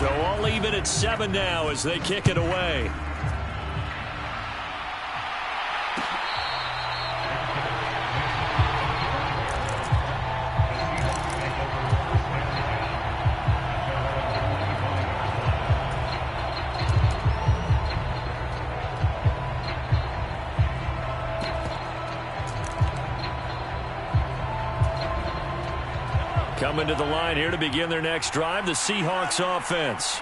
So I'll leave it at 7 now as they kick it away. Coming to the line here to begin their next drive, the Seahawks offense.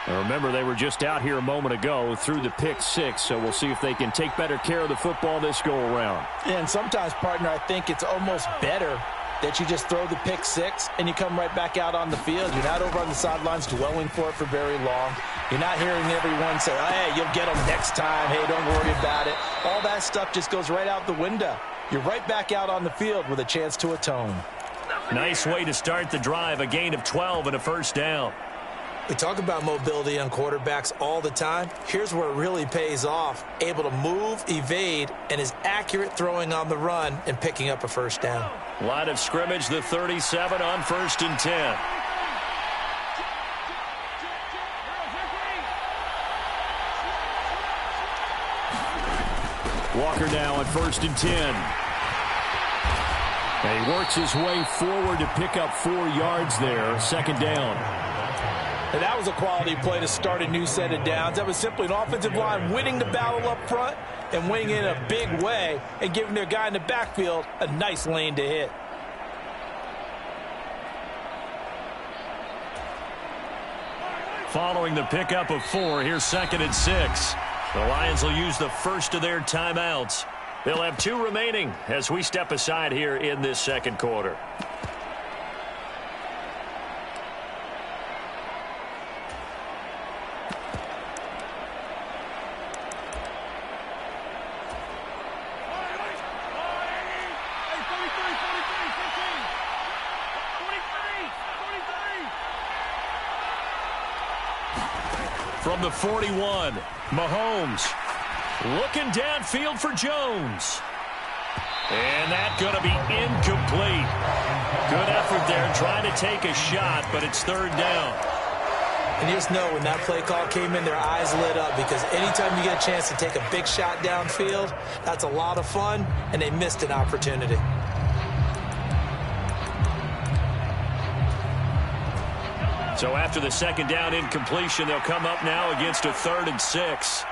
Now remember, they were just out here a moment ago through the pick 6, so we'll see if they can take better care of the football this go-around. And sometimes, partner, I think it's almost better that you just throw the pick 6 and you come right back out on the field. You're not over on the sidelines dwelling for it for very long. You're not hearing everyone say, oh, hey, you'll get them next time. Hey, don't worry about it. All that stuff just goes right out the window. You're right back out on the field with a chance to atone. Nice way to start the drive, a gain of 12 and a first down. We talk about mobility on quarterbacks all the time. Here's where it really pays off. Able to move, evade, and is accurate throwing on the run and picking up a first down. Line of scrimmage, the 37 on 1st and 10. Walker now on 1st and 10. And he works his way forward to pick up 4 yards there. Second down. And that was a quality play to start a new set of downs. That was simply an offensive line winning the battle up front and winning in a big way and giving their guy in the backfield a nice lane to hit. Following the pickup of 4, here's 2nd and 6. The Lions will use the first of their timeouts. They'll have 2 remaining as we step aside here in this second quarter. From the 41, Mahomes. Looking downfield for Jones. And that's going to be incomplete. Good effort there trying to take a shot, but it's 3rd down. And you just know when that play call came in, their eyes lit up because anytime you get a chance to take a big shot downfield, that's a lot of fun, and they missed an opportunity. So after the 2nd down incompletion, they'll come up now against a 3rd and 6.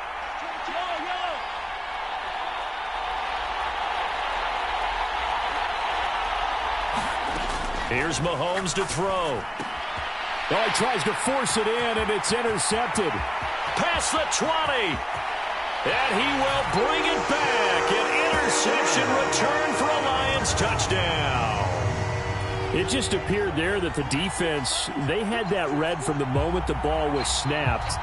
Here's Mahomes to throw. Oh, he tries to force it in, and it's intercepted. Past the 20. And he will bring it back. An interception return for a Lions touchdown. It just appeared there that the defense, they had that read from the moment the ball was snapped.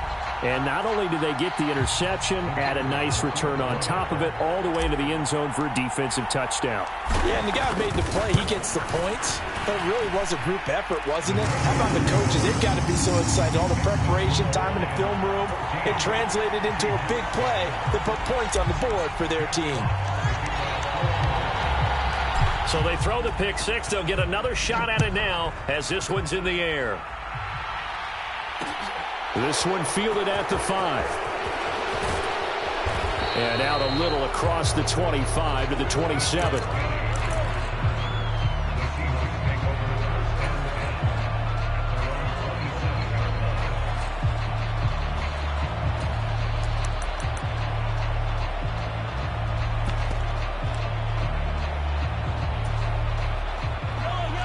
And not only did they get the interception, add a nice return on top of it, all the way into the end zone for a defensive touchdown. Yeah, and the guy who made the play, he gets the points. But it really was a group effort, wasn't it? How about the coaches? They've got to be so excited. All the preparation, time in the film room, it translated into a big play that put points on the board for their team. So they throw the pick 6. They'll get another shot at it now as this one's in the air. This one fielded at the 5. And out a little across the 25 to the 27.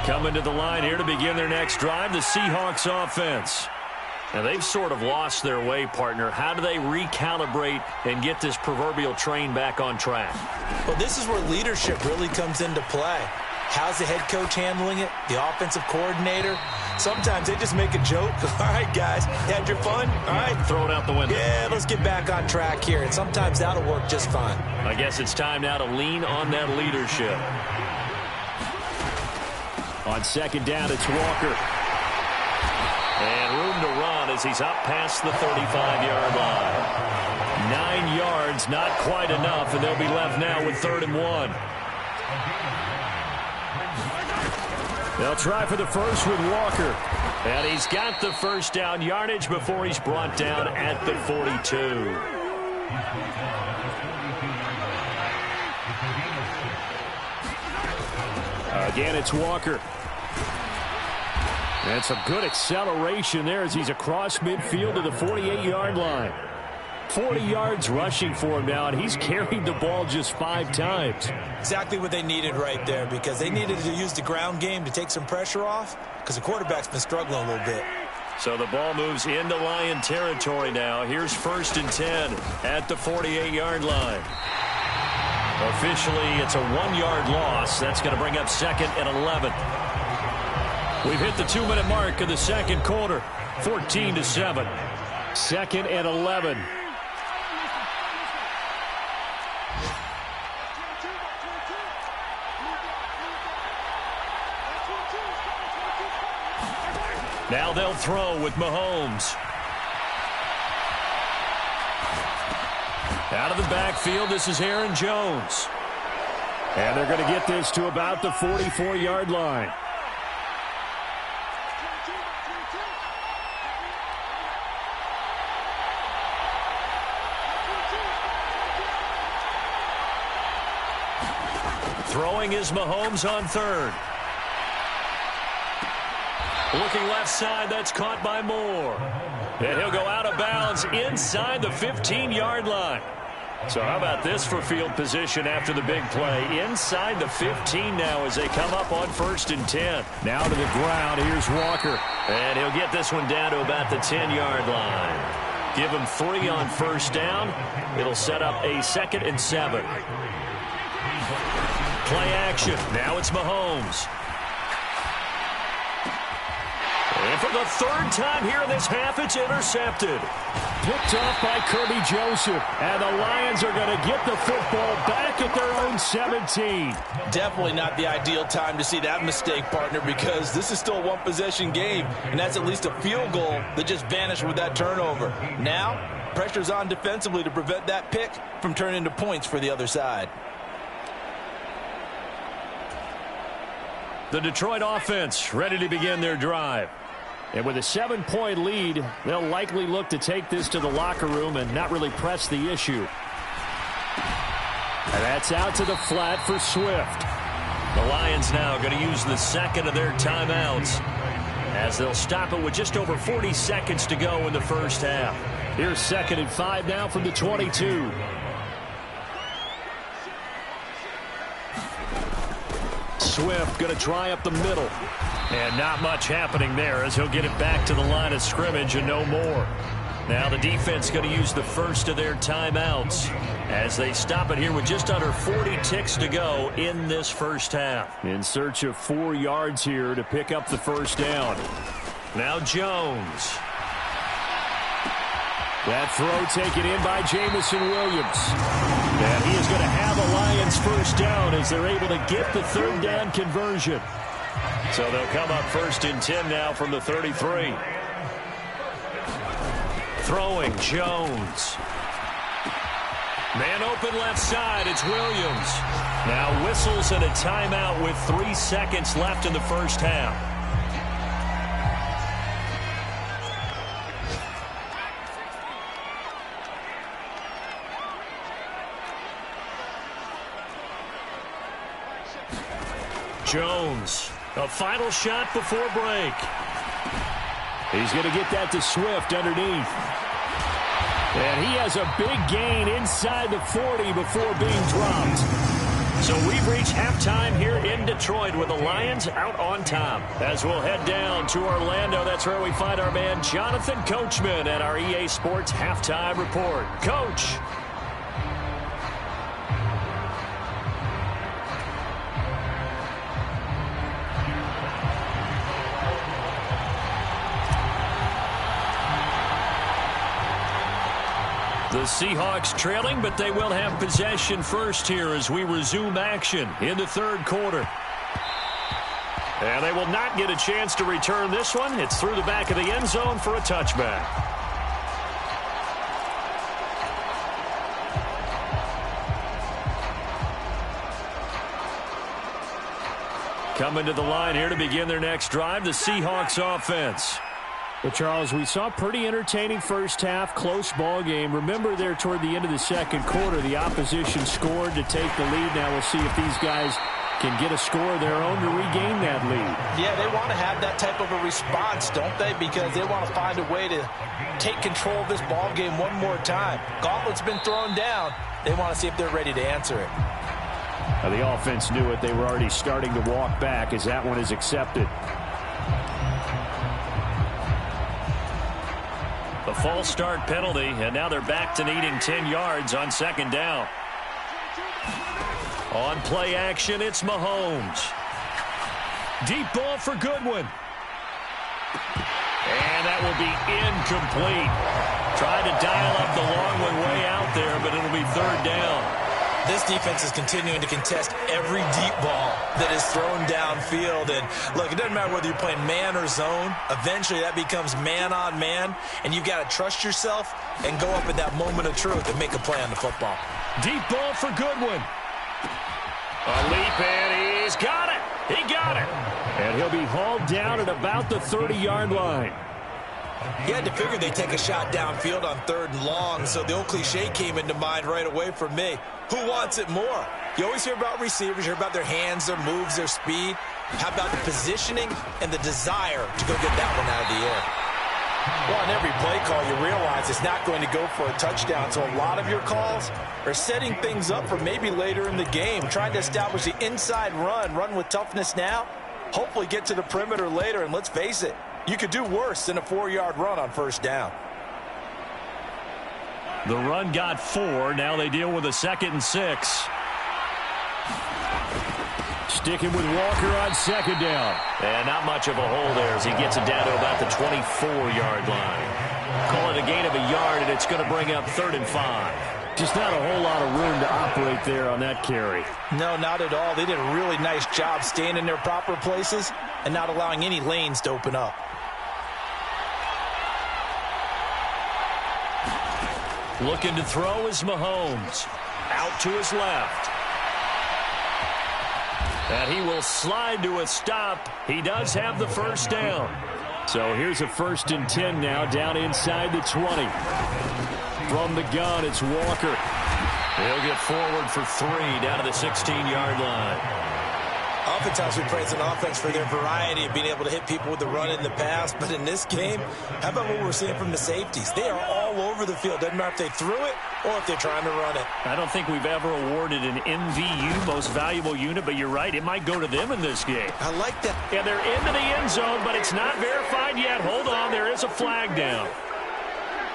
Coming to the line here to begin their next drive, the Seahawks offense. Now, they've sort of lost their way, partner. How do they recalibrate and get this proverbial train back on track? Well, this is where leadership really comes into play. How's the head coach handling it? The offensive coordinator? Sometimes they just make a joke. All right, guys, you had your fun? All right. Throw it out the window. Yeah, let's get back on track here. And sometimes that'll work just fine. I guess it's time now to lean on that leadership. On 2nd down, it's Walker. And room to run as he's up past the 35-yard line. 9 yards, not quite enough, and they'll be left now with 3rd and 1. They'll try for the first with Walker. And he's got the first down yardage before he's brought down at the 42. Again, it's Walker. And some good acceleration there as he's across midfield to the 48-yard line. 40 yards rushing for him now, and he's carried the ball just 5 times. Exactly what they needed right there, because they needed to use the ground game to take some pressure off, because the quarterback's been struggling a little bit. So the ball moves into Lion territory now. Here's 1st and 10 at the 48-yard line. Officially, it's a 1-yard loss. That's going to bring up 2nd and 11. We've hit the 2-minute mark of the second quarter. 14-7. 2nd and 11. Now they'll throw with Mahomes. Out of the backfield, this is Aaron Jones. And they're going to get this to about the 44-yard line. Throwing is Mahomes on 3rd. Looking left side, that's caught by Moore. And he'll go out of bounds inside the 15-yard line. So how about this for field position after the big play? Inside the 15 now as they come up on 1st and 10. Now to the ground, here's Walker. And he'll get this one down to about the 10-yard line. Give him 3 on 1st down. It'll set up a 2nd and 7. Play action. Now it's Mahomes. And for the 3rd time here in this half, it's intercepted. Picked off by Kirby Joseph. And the Lions are going to get the football back at their own 17. Definitely not the ideal time to see that mistake, partner, because this is still a one-possession game, and that's at least a field goal that just vanished with that turnover. Now, pressure's on defensively to prevent that pick from turning into points for the other side. The Detroit offense ready to begin their drive. And with a 7-point lead, they'll likely look to take this to the locker room and not really press the issue. And that's out to the flat for Swift. The Lions now going to use the 2nd of their timeouts as they'll stop it with just over 40 seconds to go in the first half. Here's 2nd and 5 now from the 22. Swift going to try up the middle. And not much happening there as he'll get it back to the line of scrimmage and no more. Now the defense going to use the 1st of their timeouts as they stop it here with just under 40 ticks to go in this first half. In search of 4 yards here to pick up the 1st down. Now Jones. That throw taken in by Jamison Williams. And he is going to have a Lions 1st down as they're able to get the 3rd down conversion. So they'll come up 1st and 10 now from the 33. Throwing Jones. Man open left side, it's Williams. Now whistles and a timeout with 3 seconds left in the first half. Jones, a final shot before break. He's going to get that to Swift underneath. And he has a big gain inside the 40 before being dropped. So we've reached halftime here in Detroit with the Lions out on top. As we'll head down to Orlando, that's where we find our man Jonathan Coachman at our EA Sports Halftime Report. Coach. The Seahawks trailing, but they will have possession first here as we resume action in the 3rd quarter. And they will not get a chance to return this one. It's through the back of the end zone for a touchback. Coming to the line here to begin their next drive, the Seahawks offense. Well, Charles, we saw a pretty entertaining first half, close ball game. Remember there toward the end of the second quarter, the opposition scored to take the lead. Now we'll see if these guys can get a score of their own to regain that lead. Yeah, they want to have that type of a response, don't they? Because they want to find a way to take control of this ball game one more time. Gauntlet's been thrown down. They want to see if they're ready to answer it. Now, the offense knew it. They were already starting to walk back as that one is accepted. The false start penalty, and now they're back to needing 10 yards on second down. On play action, it's Mahomes. Deep ball for Goodwin. And that will be incomplete. Tried to dial up the long one way out there, but it'll be third down. This defense is continuing to contest every deep ball that is thrown downfield. And, look, it doesn't matter whether you're playing man or zone. Eventually, that becomes man on man. And you've got to trust yourself and go up at that moment of truth and make a play on the football. Deep ball for Goodwin. A leap, and he's got it. He got it. And he'll be hauled down at about the 30-yard line. You had to figure they'd take a shot downfield on third and long, so the old cliche came into mind right away for me. Who wants it more? You always hear about receivers, you hear about their hands, their moves, their speed. How about the positioning and the desire to go get that one out of the air? Well, on every play call, you realize it's not going to go for a touchdown, so a lot of your calls are setting things up for maybe later in the game, trying to establish the inside run with toughness now, hopefully get to the perimeter later, and let's face it, you could do worse than a 4-yard run on first down. The run got 4. Now they deal with a 2nd and 6. Sticking with Walker on second down. And not much of a hole there as he gets it down to about the 24-yard line. Call it a gain of a yard, and it's going to bring up 3rd and 5. Just not a whole lot of room to operate there on that carry. No, not at all. They did a really nice job staying in their proper places and not allowing any lanes to open up. Looking to throw is Mahomes. Out to his left. And he will slide to a stop. He does have the first down. So here's a 1st and 10 now, down inside the 20. From the gun, it's Walker. He'll get forward for 3 down to the 16-yard line. Oftentimes we praise an offense for their variety of being able to hit people with the run in the pass, but in this game, how about what we're seeing from the safeties? They are all over the field. Doesn't matter if they threw it or if they're trying to run it. I don't think we've ever awarded an MVU, most valuable unit, but you're right, it might go to them in this game. I like that. And they're into the end zone, but it's not verified yet. Hold on, there is a flag down.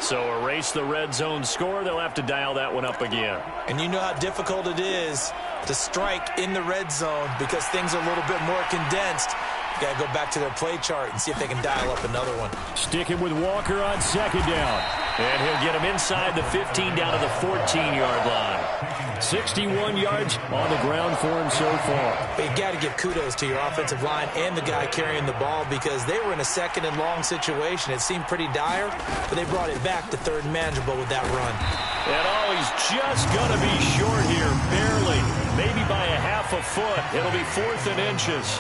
So erase the red zone score. They'll have to dial that one up again. And you know how difficult it is to strike in the red zone because things are a little bit more condensed. You got to go back to their play chart and see if they can dial up another one. Sticking with Walker on second down. And he'll get him inside the 15 down to the 14-yard line. 61 yards on the ground for him so far. But you got to give kudos to your offensive line and the guy carrying the ball because they were in a 2nd and long situation. It seemed pretty dire, but they brought it back to 3rd and manageable with that run. And he's just going to be short here, barely. Maybe by a half a foot. It'll be 4th and inches.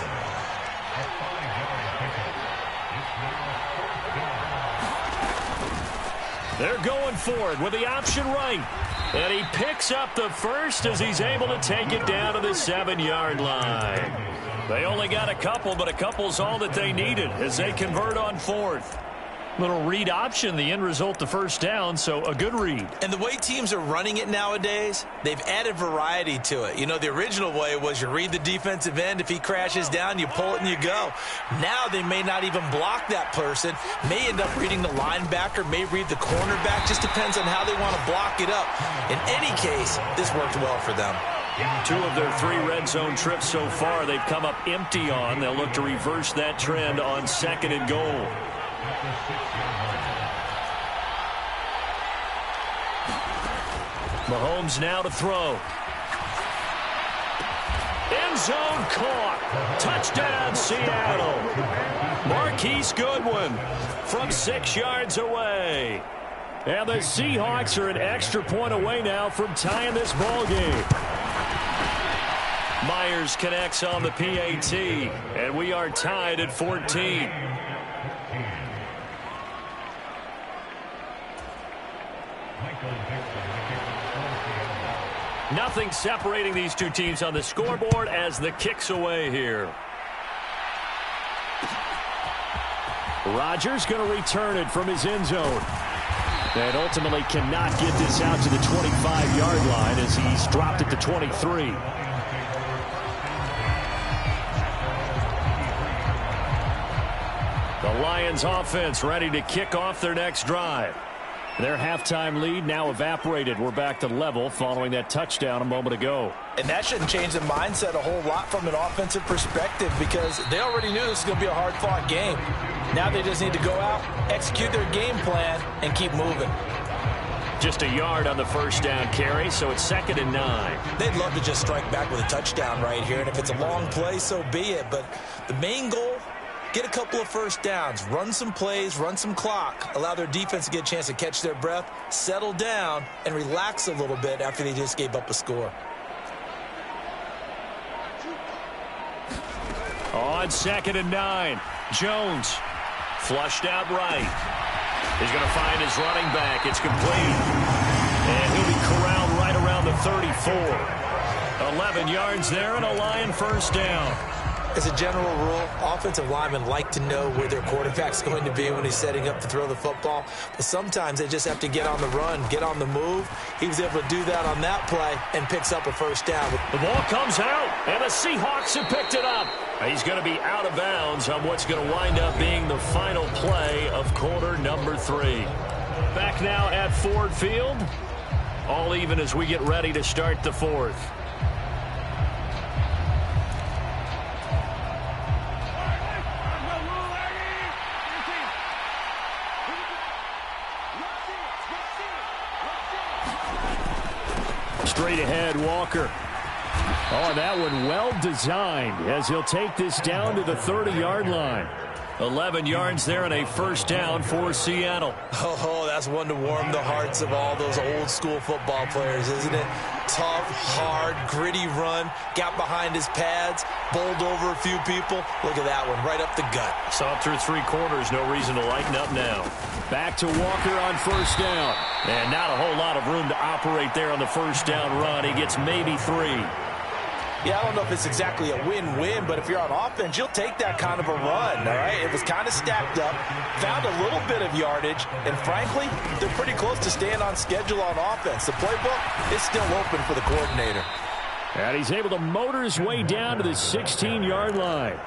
They're going forward with the option right. And he picks up the first as he's able to take it down to the 7-yard line. They only got a couple, but a couple's all that they needed as they convert on 4th. Little read option, the end result, the first down, so a good read. And the way teams are running it nowadays, they've added variety to it. You know, the original way was you read the defensive end. If he crashes down, you pull it and you go. Now they may not even block that person, may end up reading the linebacker, may read the cornerback. Just depends on how they want to block it up. In any case, this worked well for them. 2 of their 3 red zone trips so far they've come up empty on. They'll look to reverse that trend on 2nd and goal. Mahomes now to throw. End zone caught. Touchdown, Seattle. Marquise Goodwin from 6 yards away. And the Seahawks are an extra point away now from tying this ball game. Myers connects on the PAT, and we are tied at 14. Nothing separating these two teams on the scoreboard as the kick's away here. Rodgers going to return it from his end zone. And ultimately cannot get this out to the 25-yard line as he's dropped at the 23. The Lions offense ready to kick off their next drive. Their halftime lead now evaporated. We're back to level following that touchdown a moment ago. And that shouldn't change the mindset a whole lot from an offensive perspective because they already knew this was going to be a hard-fought game. Now they just need to go out, execute their game plan, and keep moving. Just a yard on the first down carry, so it's 2nd and 9. They'd love to just strike back with a touchdown right here, and if it's a long play, so be it. But the main goal, get a couple of first downs, run some plays, run some clock, allow their defense to get a chance to catch their breath, settle down, and relax a little bit after they just gave up a score. On 2nd and 9, Jones flushed out right. He's going to find his running back. It's complete. And he'll be corralled right around the 34. 11 yards there and a Lion first down. As a general rule, offensive linemen like to know where their quarterback's going to be when he's setting up to throw the football. But sometimes they just have to get on the run, get on the move. He was able to do that on that play and picks up a first down. The ball comes out, and the Seahawks have picked it up. He's going to be out of bounds on what's going to wind up being the final play of quarter number 3. Back now at Ford Field. All even as we get ready to start the 4th. Straight ahead, Walker. Oh, that one well designed as he'll take this down to the 30-yard line. 11 yards there and a first down for Seattle. Oh, that's one to warm the hearts of all those old school football players, isn't it? Tough, hard, gritty run, got behind his pads, bowled over a few people. Look at that one, right up the gut. Saw it through 3 quarters, no reason to lighten up now. Back to Walker on first down. And not a whole lot of room to operate there on the first down run. He gets maybe 3. Yeah, I don't know if it's exactly a win-win, but if you're on offense, you'll take that kind of a run, all right? It was kind of stacked up, found a little bit of yardage, and frankly, they're pretty close to staying on schedule on offense. The playbook is still open for the coordinator. And he's able to motor his way down to the 16-yard line.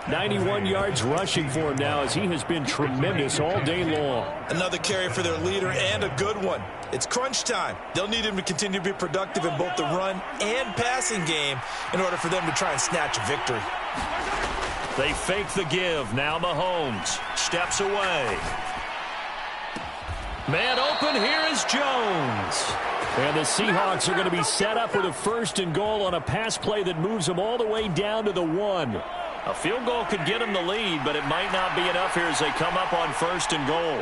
91 yards rushing for him now as he has been tremendous all day long. Another carry for their leader and a good one. It's crunch time. They'll need him to continue to be productive in both the run and passing game in order for them to try and snatch a victory. They fake the give. Now Mahomes steps away. Man open. Here is Jones. And the Seahawks are going to be set up with a 1st and goal on a pass play that moves them all the way down to the 1. A field goal could get them the lead, but it might not be enough here as they come up on 1st and goal.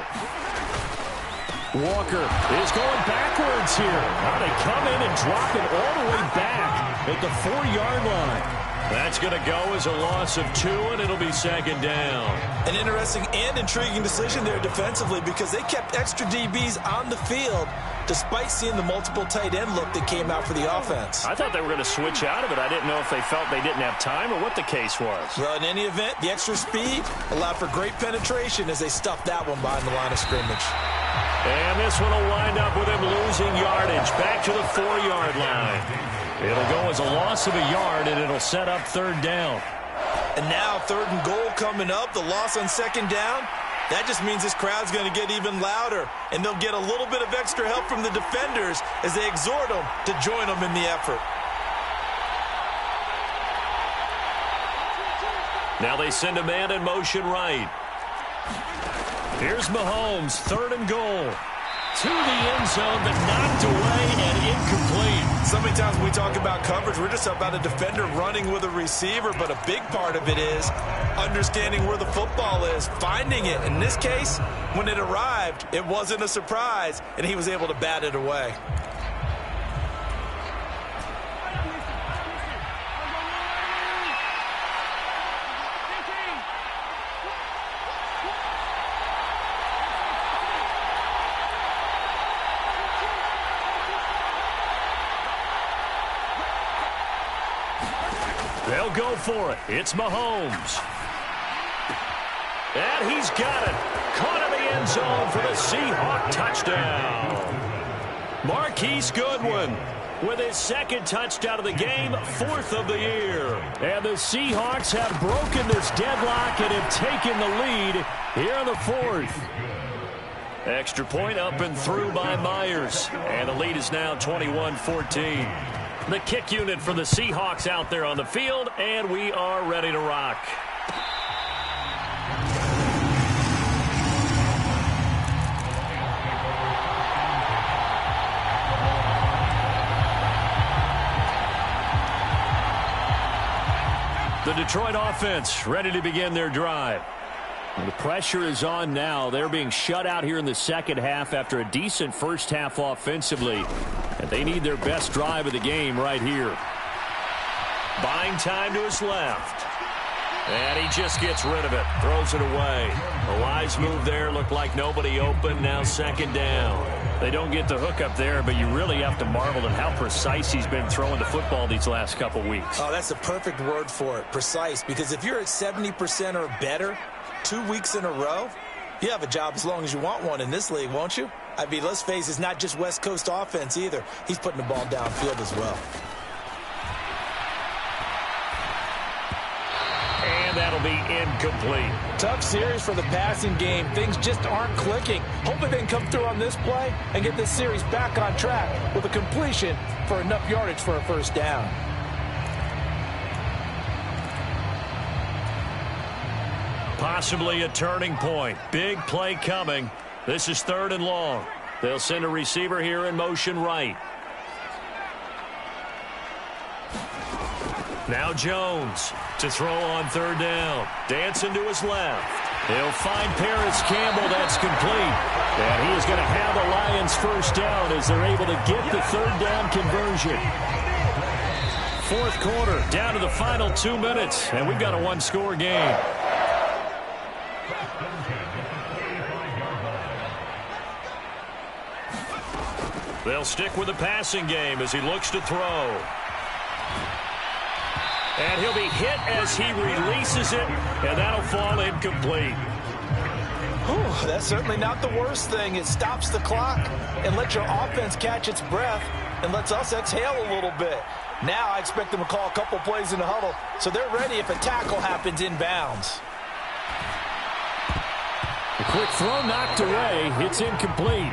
Walker is going backwards here. Now they come in and drop it all the way back at the 4-yard line. That's going to go as a loss of 2, and it'll be 2nd down. An interesting and intriguing decision there defensively because they kept extra DBs on the field despite seeing the multiple tight end look that came out for the offense. I thought they were going to switch out of it. I didn't know if they felt they didn't have time or what the case was. Well, in any event, the extra speed allowed for great penetration as they stuffed that one behind the line of scrimmage. And this one will wind up with him losing yardage back to the 4-yard line. It'll go as a loss of a yard, and it'll set up 3rd down. And now 3rd and goal coming up, the loss on 2nd down. That just means this crowd's going to get even louder, and they'll get a little bit of extra help from the defenders as they exhort them to join them in the effort. Now they send a man in motion right. Here's Mahomes, 3rd and goal. To the end zone, but knocked away and incomplete. So many times when we talk about coverage, we're just about a defender running with a receiver, but a big part of it is understanding where the football is, finding it. In this case, when it arrived, it wasn't a surprise, and he was able to bat it away. He'll go for it. It's Mahomes. And he's got it. Caught in the end zone for the Seahawk touchdown. Marquise Goodwin with his second touchdown of the game, 4th of the year. And the Seahawks have broken this deadlock and have taken the lead here in the 4th. Extra point up and through by Myers. And the lead is now 21-14. The kick unit for the Seahawks out there on the field, and we are ready to rock. The Detroit offense ready to begin their drive. And the pressure is on now. They're being shut out here in the second half after a decent first half offensively. And they need their best drive of the game right here. Buying time to his left. And he just gets rid of it. Throws it away. A wise move there. Looked like nobody open. Now second down. They don't get the hook up there, but you really have to marvel at how precise he's been throwing the football these last couple weeks. Oh, that's the perfect word for it, precise. Because if you're at 70% or better 2 weeks in a row, you have a job as long as you want one in this league, won't you? I mean, let's face it, it's not just West Coast offense either. He's putting the ball downfield as well. And that'll be incomplete. Tough series for the passing game. Things just aren't clicking. Hopefully they can come through on this play and get this series back on track with a completion for enough yardage for a first down. Possibly a turning point. Big play coming. This is 3rd and long. They'll send a receiver here in motion right. Now Jones to throw on 3rd down. Dancing to his left. He'll find Paris Campbell. That's complete. And he is going to have the Lions first down as they're able to get the 3rd down conversion. 4th quarter, down to the final 2 minutes, and we've got a one-score game. They'll stick with the passing game as he looks to throw. And he'll be hit as he releases it, and that'll fall incomplete. Whew, that's certainly not the worst thing. It stops the clock and lets your offense catch its breath and lets us exhale a little bit. Now I expect them to call a couple plays in the huddle so they're ready if a tackle happens inbounds. A quick throw knocked away. It's incomplete.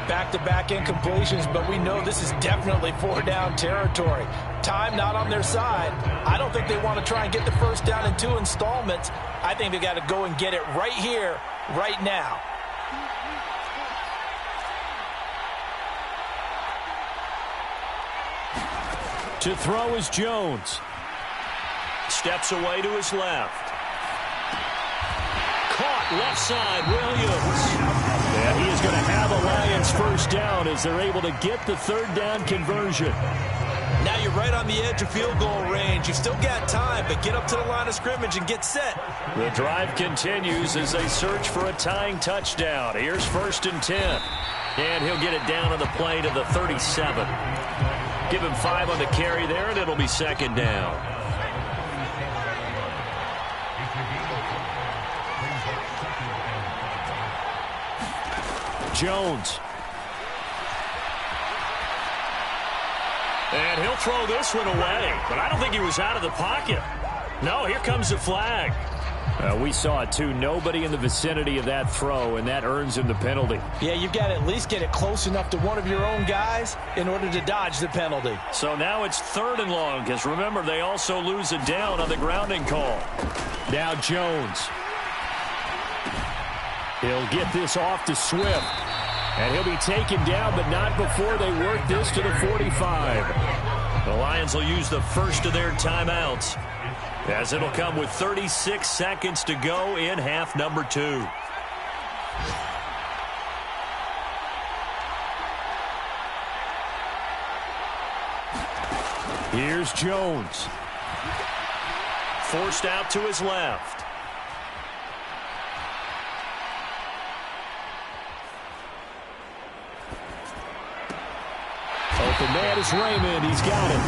Back-to-back incompletions, but we know this is definitely 4-down territory. Time not on their side. I don't think they want to try and get the first down in 2 installments. I think they got to go and get it right here, right now. To throw is Jones. Steps away to his left. Caught left side, Williams. And he is going to have a Lions first down as they're able to get the 3rd down conversion. Now you're right on the edge of field goal range. You've still got time, but get up to the line of scrimmage and get set. The drive continues as they search for a tying touchdown. Here's 1st and 10. And he'll get it down on the play to the 37. Give him 5 on the carry there, and it'll be 2nd down. Jones. And he'll throw this one away, but I don't think he was out of the pocket. No, here comes the flag. We saw it too. Nobody in the vicinity of that throw, and that earns him the penalty. Yeah, you've got to at least get it close enough to one of your own guys in order to dodge the penalty. So now it's 3rd and long, because remember, they also lose a down on the grounding call. Now Jones. He'll get this off to Swift. And he'll be taken down, but not before they work this to the 45. The Lions will use the first of their timeouts, as it'll come with 36 seconds to go in half number 2. Here's Jones. Forced out to his left. Open man is Raymond. He's got it.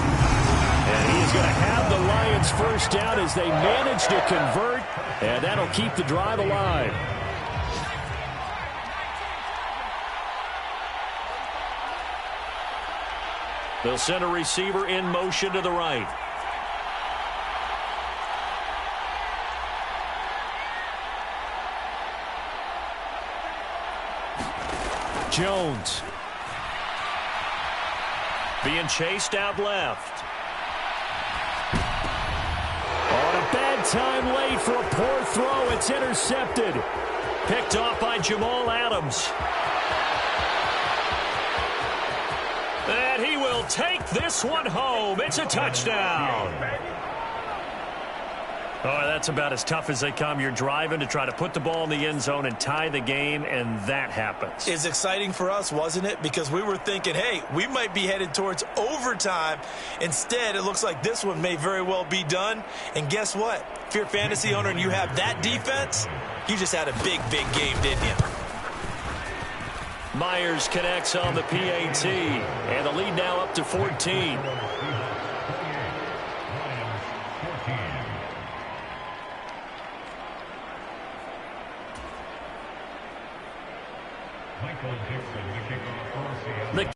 And he is going to have the Lions first down as they manage to convert, and that'll keep the drive alive. They'll send a receiver in motion to the right. Jones. Being chased out left. On a bad time late for a poor throw. It's intercepted. Picked off by Jamal Adams. And he will take this one home. It's a touchdown. Oh, that's about as tough as they come. You're driving to try to put the ball in the end zone and tie the game, and that happens. It's exciting for us, wasn't it? Because we were thinking, hey, we might be headed towards overtime. Instead, it looks like this one may very well be done. And guess what? If you're a fantasy owner and you have that defense, you just had a big, big game, didn't you? Myers connects on the PAT, and the lead now up to 14. The